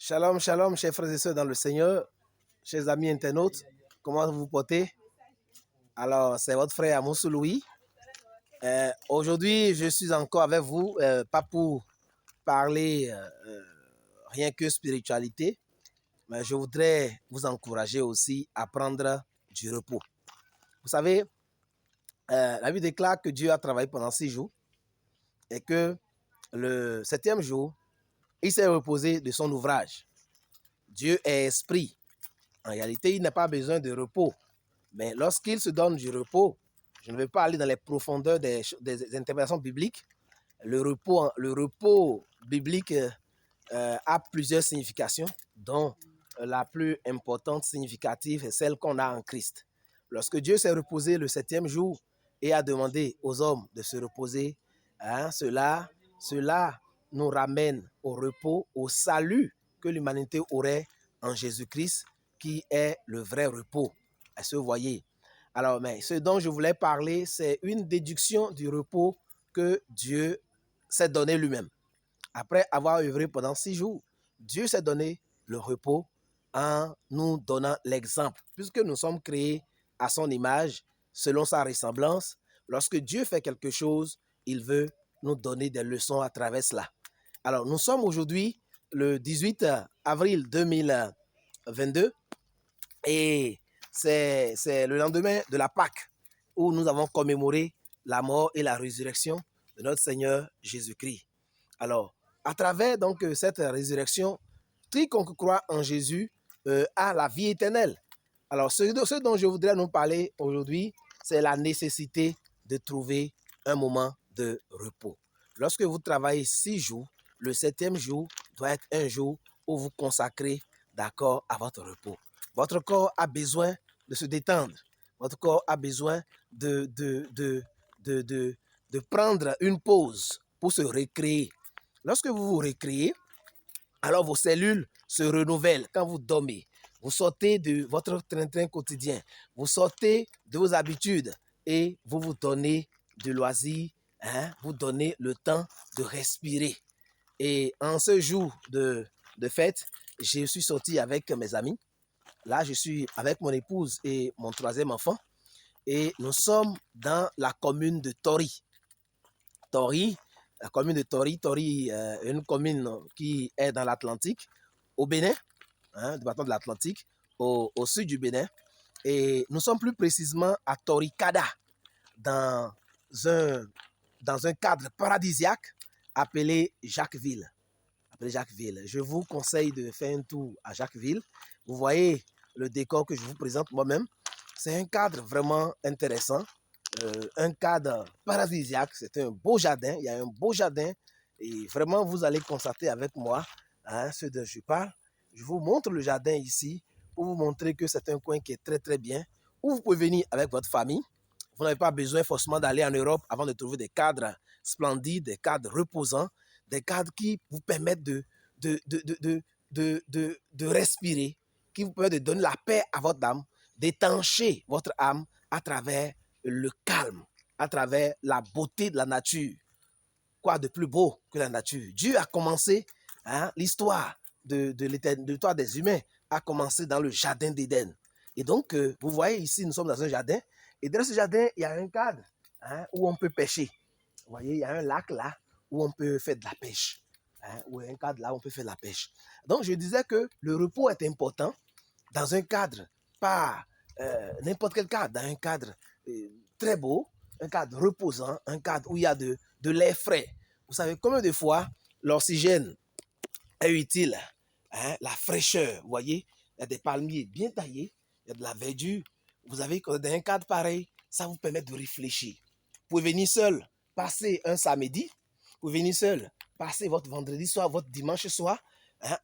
Shalom, shalom, chers frères et sœurs dans le Seigneur, chers amis internautes, comment vous vous portez? Alors, c'est votre frère Amoussou Louis. Aujourd'hui, je suis encore avec vous, pas pour parler rien que spiritualité, mais je voudrais vous encourager aussi à prendre du repos. Vous savez, la Bible déclare que Dieu a travaillé pendant 6 jours et que le 7e jour, il s'est reposé de son ouvrage. Dieu est esprit. En réalité, il n'a pas besoin de repos. Mais lorsqu'il se donne du repos, je ne vais pas aller dans les profondeurs des interprétations bibliques. Le repos biblique a plusieurs significations, dont la plus importante significative est celle qu'on a en Christ. Lorsque Dieu s'est reposé le 7e jour et a demandé aux hommes de se reposer, cela nous ramène au repos, au salut que l'humanité aurait en Jésus-Christ, qui est le vrai repos. Est-ce que vous voyez? Alors, mais ce dont je voulais parler, c'est une déduction du repos que Dieu s'est donné lui-même. Après avoir œuvré pendant 6 jours, Dieu s'est donné le repos en nous donnant l'exemple. Puisque nous sommes créés à son image, selon sa ressemblance, lorsque Dieu fait quelque chose, il veut nous donner des leçons à travers cela. Alors, nous sommes aujourd'hui le 18 avril 2022 et c'est le lendemain de la Pâque où nous avons commémoré la mort et la résurrection de notre Seigneur Jésus-Christ. Alors, à travers donc cette résurrection, quiconque croit en Jésus a la vie éternelle. Alors, ce dont je voudrais nous parler aujourd'hui, c'est la nécessité de trouver un moment de repos. Lorsque vous travaillez 6 jours, le 7e jour doit être un jour où vous consacrez d'accord à votre repos. Votre corps a besoin de se détendre. Votre corps a besoin de prendre une pause pour se récréer. Lorsque vous vous récréez, alors vos cellules se renouvellent quand vous dormez. Vous sortez de votre train-train quotidien. Vous sortez de vos habitudes et vous vous donnez du loisir, vous donnez le temps de respirer. Et en ce jour de fête, je suis sorti avec mes amis. Là, je suis avec mon épouse et mon 3e enfant. Et nous sommes dans la commune de Tori. Tori, la commune de Tori. Tori, une commune qui est dans l'Atlantique, au Bénin, département de l'Atlantique, au sud du Bénin. Et nous sommes plus précisément à Toricada, dans un cadre paradisiaque appelé Jacquesville. Je vous conseille de faire un tour à Jacquesville. Vous voyez le décor que je vous présente moi-même. C'est un cadre vraiment intéressant, un cadre paradisiaque. C'est un beau jardin. Il y a un beau jardin et vraiment vous allez constater avec moi ce dont je parle. Je vous montre le jardin ici pour vous montrer que c'est un coin qui est très très bien, où vous pouvez venir avec votre famille. Vous n'avez pas besoin forcément d'aller en Europe avant de trouver des cadres splendides, des cadres reposants, des cadres qui vous permettent de respirer, qui vous permettent de donner la paix à votre âme, d'étancher votre âme à travers le calme, à travers la beauté de la nature. Quoi de plus beau que la nature? Dieu a commencé l'histoire de l'histoire des humains a commencé dans le jardin d'Éden. Et donc, vous voyez ici, nous sommes dans un jardin. Et dans ce jardin, il y a un cadre où on peut pêcher. Vous voyez, il y a un lac là où on peut faire de la pêche. Ou un cadre là où on peut faire de la pêche. Donc, je disais que le repos est important dans un cadre, pas n'importe quel cadre, dans un cadre très beau, un cadre reposant, un cadre où il y a de l'air frais. Vous savez combien de fois l'oxygène est utile, la fraîcheur, vous voyez, il y a des palmiers bien taillés, il y a de la verdure. Vous avez dans un cadre pareil, ça vous permet de réfléchir. Vous pouvez venir seul, passer un samedi, vous pouvez venir seul, passer votre vendredi soir, votre dimanche soir,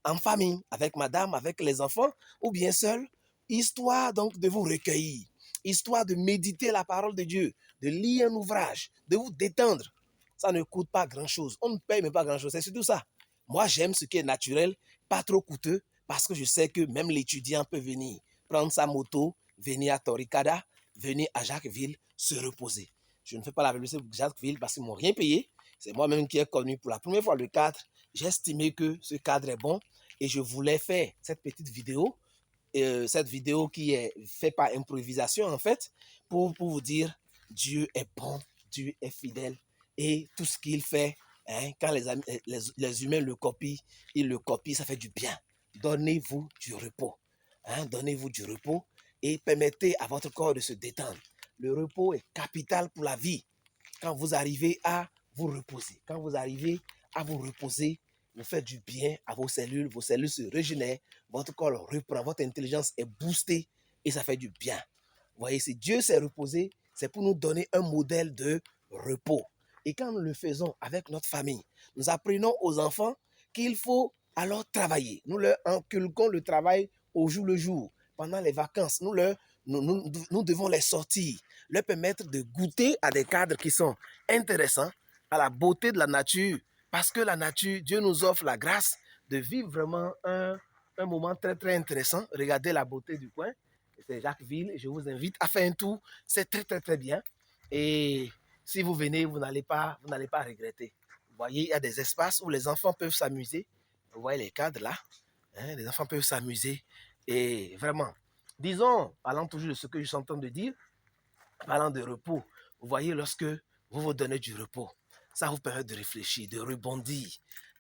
en famille, avec madame, avec les enfants, ou bien seul, histoire donc de vous recueillir, histoire de méditer la parole de Dieu, de lire un ouvrage, de vous détendre. Ça ne coûte pas grand-chose. On ne paye même pas grand-chose. C'est surtout ça. Moi, j'aime ce qui est naturel, pas trop coûteux, parce que je sais que même l'étudiant peut venir prendre sa moto, venir à Toricada, venir à Jacquesville, se reposer. Je ne fais pas la publicité pour Jacquesville parce qu'ils ne m'ont rien payé. C'est moi-même qui ai connu pour la première fois le cadre. J'ai estimé que ce cadre est bon Et je voulais faire cette petite vidéo, cette vidéo qui est faite par improvisation en fait, pour vous dire Dieu est bon, Dieu est fidèle et tout ce qu'il fait, hein, quand les humains le copient, ils le copient, ça fait du bien. Donnez-vous du repos, hein, donnez-vous du repos et permettez à votre corps de se détendre. Le repos est capital pour la vie. Quand vous arrivez à vous reposer, quand vous arrivez à vous reposer, vous faites du bien à vos cellules se régénèrent, votre corps reprend, votre intelligence est boostée et ça fait du bien. Vous voyez, si Dieu s'est reposé, c'est pour nous donner un modèle de repos. Et quand nous le faisons avec notre famille, nous apprenons aux enfants qu'il faut alors travailler. Nous leur inculquons le travail au jour le jour. Pendant les vacances, nous devons les sortir, leur permettre de goûter à des cadres qui sont intéressants, à la beauté de la nature, parce que la nature, Dieu nous offre la grâce de vivre vraiment un moment très très intéressant. Regardez la beauté du coin, c'est Jacquesville, je vous invite à faire un tour, c'est très très très bien. Et si vous venez, vous n'allez pas regretter. Vous voyez, il y a des espaces où les enfants peuvent s'amuser. Vous voyez les cadres là, hein, les enfants peuvent s'amuser. Et vraiment, disons, parlant toujours de ce que je suis en train de dire, parlant de repos, vous voyez, lorsque vous vous donnez du repos, ça vous permet de réfléchir, de rebondir.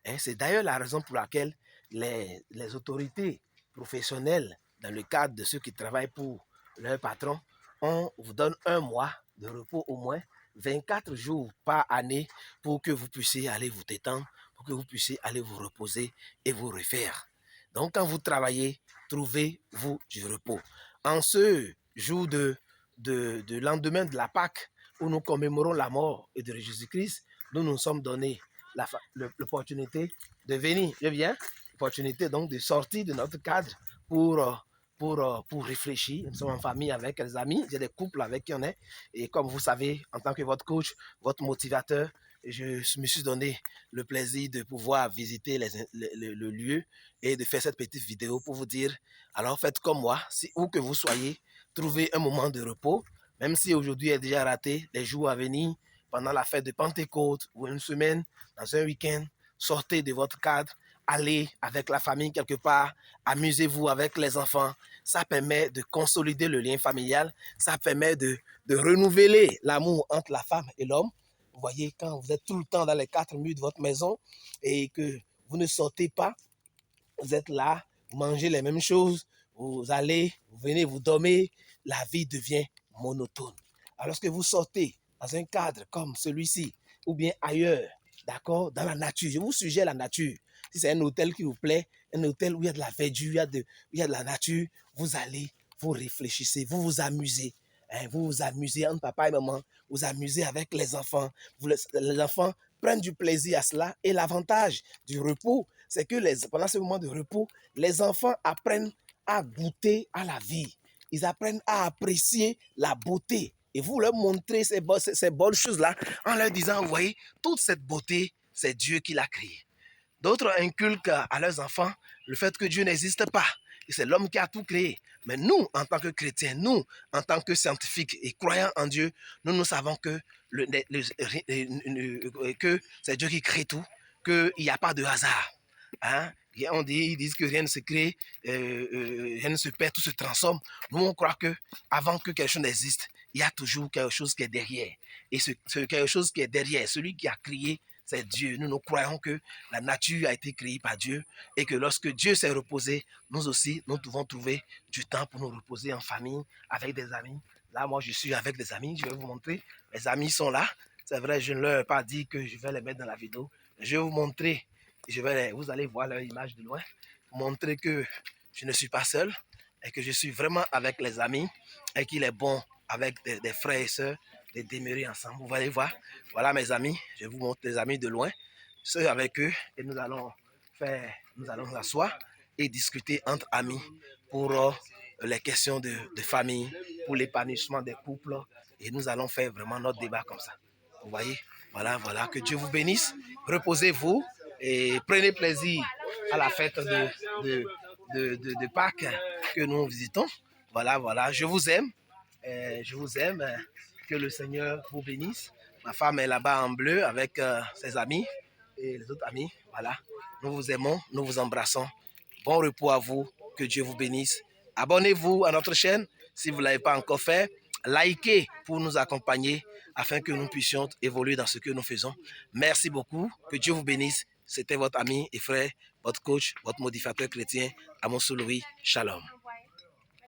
Hein, c'est d'ailleurs la raison pour laquelle les autorités professionnelles, dans le cadre de ceux qui travaillent pour leur patron, on vous donne un mois de repos au moins, 24 jours par année, pour que vous puissiez aller vous détendre, pour que vous puissiez aller vous reposer et vous refaire. Donc, quand vous travaillez, trouvez-vous du repos. En ce jour de lendemain de la Pâque, où nous commémorons la mort et de Jésus-Christ, nous nous sommes donné l'opportunité de venir, je viens, l'opportunité donc de sortir de notre cadre pour réfléchir. Nous sommes en famille avec les amis, j'ai des couples avec qui on est, et comme vous savez, en tant que votre coach, votre motivateur, je me suis donné le plaisir de pouvoir visiter le lieu et de faire cette petite vidéo pour vous dire, alors faites comme moi, où que vous soyez, trouvez un moment de repos, même si aujourd'hui est déjà raté, les jours à venir, pendant la fête de Pentecôte ou une semaine, dans un week-end, sortez de votre cadre, allez avec la famille quelque part, amusez-vous avec les enfants. Ça permet de consolider le lien familial, ça permet de renouveler l'amour entre la femme et l'homme. Vous voyez, quand vous êtes tout le temps dans les quatre murs de votre maison et que vous ne sortez pas, vous êtes là, vous mangez les mêmes choses, vous allez, vous venez, vous dormez, la vie devient monotone. Alors que vous sortez dans un cadre comme celui-ci, ou bien ailleurs, d'accord, dans la nature, je vous suggère la nature. Si c'est un hôtel qui vous plaît, un hôtel où il y a de la verdure, où il y a de la nature, vous allez, vous réfléchissez, vous vous amusez. Hein, vous vous amusez entre papa et maman, vous amusez avec les enfants. Les enfants prennent du plaisir à cela. Et l'avantage du repos, c'est que pendant ce moment de repos, les enfants apprennent à goûter à la vie. Ils apprennent à apprécier la beauté. Et vous leur montrez ces bonnes choses-là en leur disant, vous voyez, toute cette beauté, c'est Dieu qui l'a créée. D'autres inculquent à leurs enfants le fait que Dieu n'existe pas. Et c'est l'homme qui a tout créé. Mais nous, en tant que chrétiens, nous, en tant que scientifiques et croyants en Dieu, nous savons que, que c'est Dieu qui crée tout, qu'il n'y a pas de hasard. Hein? Ils disent que rien ne se crée, rien ne se perd, tout se transforme. Nous, on croit que avant que quelque chose n'existe, il y a toujours quelque chose qui est derrière. Et ce quelque chose qui est derrière, celui qui a créé, c'est Dieu. Nous croyons que la nature a été créée par Dieu et que lorsque Dieu s'est reposé, nous aussi, nous devons trouver du temps pour nous reposer en famille, avec des amis. Là, moi, je suis avec des amis, je vais vous montrer. Mes amis sont là. C'est vrai, je ne leur ai pas dit que je vais les mettre dans la vidéo. Je vais vous montrer, vous allez voir leur image de loin, montrer que je ne suis pas seul et que je suis vraiment avec les amis et qu'il est bon avec des frères et sœurs de demeurer ensemble. Vous allez voir, voilà mes amis, je vous montre les amis de loin, ceux avec eux, et nous allons nous asseoir et discuter entre amis pour les questions de famille, pour l'épanouissement des couples, et nous allons faire vraiment notre débat comme ça. Vous voyez, voilà, que Dieu vous bénisse, reposez-vous et prenez plaisir à la fête de Pâques que nous visitons. Voilà, je vous aime. Que le Seigneur vous bénisse. Ma femme est là-bas en bleu avec ses amis et les autres amis. Voilà, nous vous aimons, nous vous embrassons Bon repos à vous. Que Dieu vous bénisse. Abonnez-vous à notre chaîne si vous ne l'avez pas encore fait. Likez pour nous accompagner afin que nous puissions évoluer dans ce que nous faisons. Merci beaucoup. Que Dieu vous bénisse. C'était votre ami et frère, votre coach, votre modificateur chrétien, Amos Louis. Shalom.